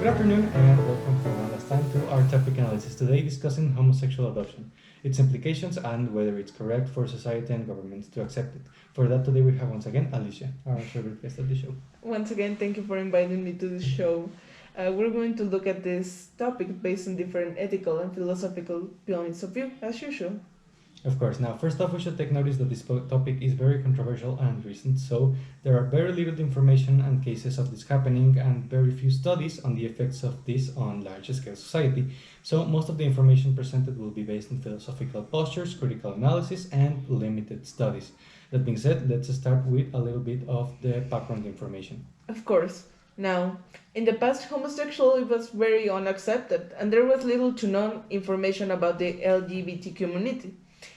Good afternoon and welcome for one last time to our topic analysis. Today discussing homosexual adoption, its implications and whether it's correct for society and governments to accept it. For that today we have once again Alicia, our favorite guest of the show. Once again, thank you for inviting me to the show. We're going to look at this topic based on different ethical and philosophical points of view, as usual. Of course, now first off we should take notice that this topic is very controversial and recent, so there are very little information and cases of this happening and very few studies on the effects of this on large scale society. So most of the information presented will be based on philosophical postures, critical analysis and limited studies. That being said, let's start with a little bit of the background information. Of course. Now, in the past, homosexuality was very unaccepted, and there was little to none information about the LGBT community.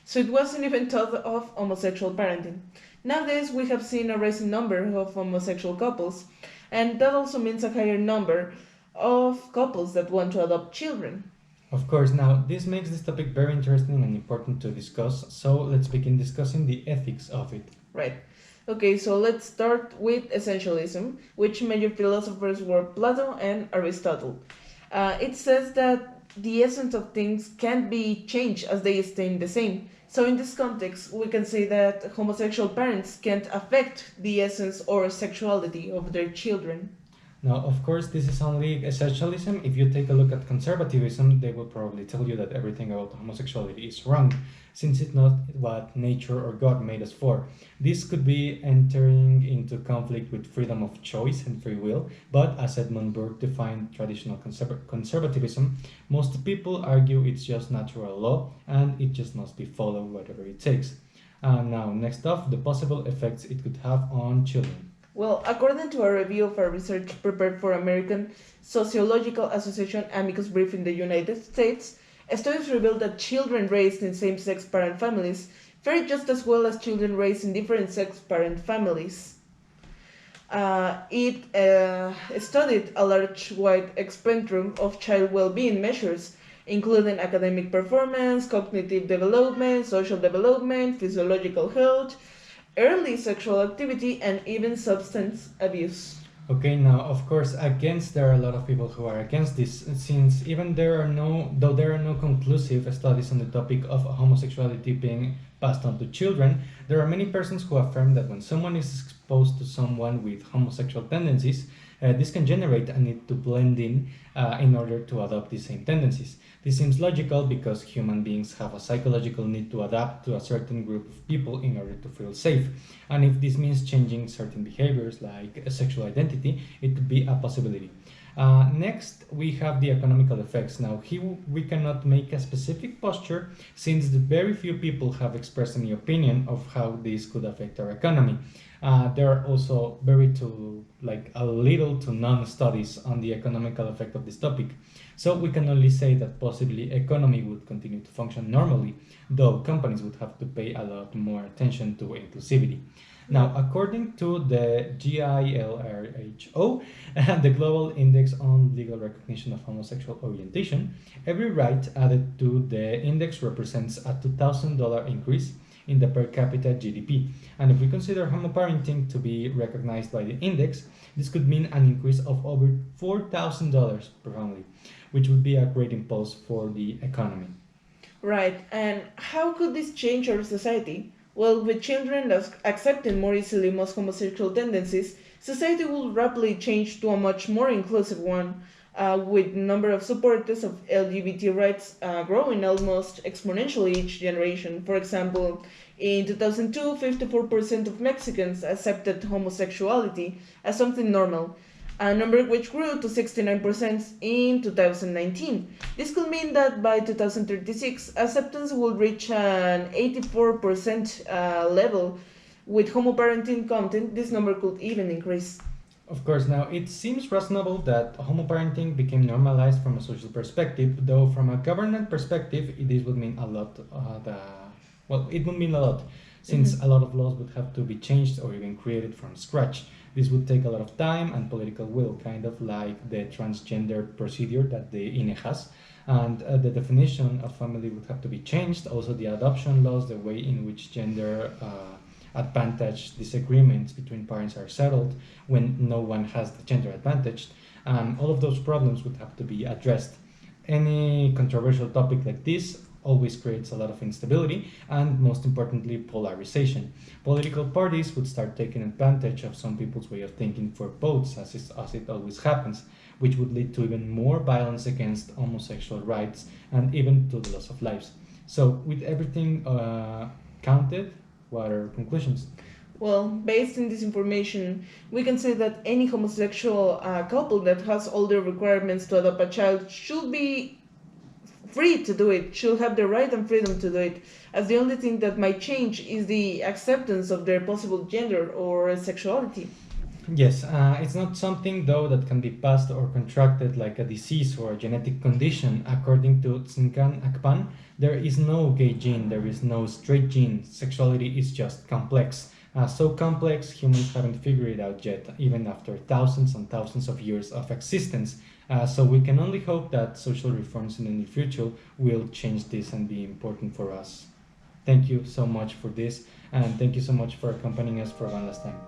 So it wasn't even thought of homosexual parenting. Nowadays, we have seen a rising number of homosexual couples, and that also means a higher number of couples that want to adopt children. Of course, now this makes this topic very interesting and important to discuss, so let's begin discussing the ethics of it. Right. Okay, so let's start with Essentialism, which major philosophers were Plato and Aristotle. It says that the essence of things can't be changed as they stay the same. So in this context, we can say that homosexual parents can't affect the essence or sexuality of their children. Now, of course, this is only essentialism. If you take a look at conservatism, they will probably tell you that everything about homosexuality is wrong, since it's not what nature or God made us for. This could be entering into conflict with freedom of choice and free will, but as Edmund Burke defined traditional conservatism, most people argue it's just natural law and it just must be followed whatever it takes. Now, next off, the possible effects it could have on children. Well, according to a review of our research prepared for American Sociological Association Amicus Brief in the United States, studies reveal that children raised in same-sex parent families fare just as well as children raised in different-sex parent families. It studied a large wide spectrum of child well-being measures, including academic performance, cognitive development, social development, physiological health, early sexual activity, and even substance abuse. Okay, now of course, there are a lot of people who are against this, since even though there are no conclusive studies on the topic of homosexuality being passed on to children, there are many persons who affirm that when someone is exposed to someone with homosexual tendencies, this can generate a need to blend in order to adopt the same tendencies. This seems logical because human beings have a psychological need to adapt to a certain group of people in order to feel safe. And if this means changing certain behaviors like a sexual identity, it could be a possibility. Next, we have the economical effects. Now, here we cannot make a specific posture since very few people have expressed any opinion of how this could affect our economy. There are also a little to none studies on the economical effect of this topic. So we can only say that possibly economy would continue to function normally, though companies would have to pay a lot more attention to inclusivity. Now, according to the GILRHO, the Global Index on Legal Recognition of Homosexual Orientation, every right added to the index represents a $2,000 increase in the per capita GDP. And if we consider homoparenting to be recognized by the index, this could mean an increase of over $4,000 per family, which would be a great impulse for the economy. Right, and how could this change our society? Well, with children accepting more easily most homosexual tendencies, society will rapidly change to a much more inclusive one, with number of supporters of LGBT rights growing almost exponentially each generation. For example, in 2002, 54% of Mexicans accepted homosexuality as something normal, a number which grew to 69% in 2019. This could mean that by 2036, acceptance will reach an 84% level. With homoparenting content, this number could even increase. Of course, now it seems reasonable that homoparenting became normalized from a social perspective, though from a government perspective, this would mean a lot. It would mean a lot, since a lot of laws would have to be changed or even created from scratch. This would take a lot of time and political will, kind of like the transgender procedure that the INE has. And the definition of family would have to be changed. Also, the adoption laws, the way in which gender advantage disagreements between parents are settled when no one has the gender advantage. and all of those problems would have to be addressed. Any controversial topic like this always creates a lot of instability and, most importantly, polarization. Political parties would start taking advantage of some people's way of thinking for votes, as it always happens, which would lead to even more violence against homosexual rights and even to the loss of lives. So, with everything counted, what are conclusions? Well, based on this information, we can say that any homosexual couple that has all the requirements to adopt a child should be free to do it, should have the right and freedom to do it, as the only thing that might change is the acceptance of their possible gender or sexuality. Yes, it's not something though that can be passed or contracted like a disease or a genetic condition. According to Tsinkan Akpan, there is no gay gene, there is no straight gene. Sexuality is just complex. So complex, humans haven't figured it out yet, even after thousands and thousands of years of existence. So we can only hope that social reforms in the near future will change this and be important for us. Thank you so much for this, and thank you so much for accompanying us for one last time.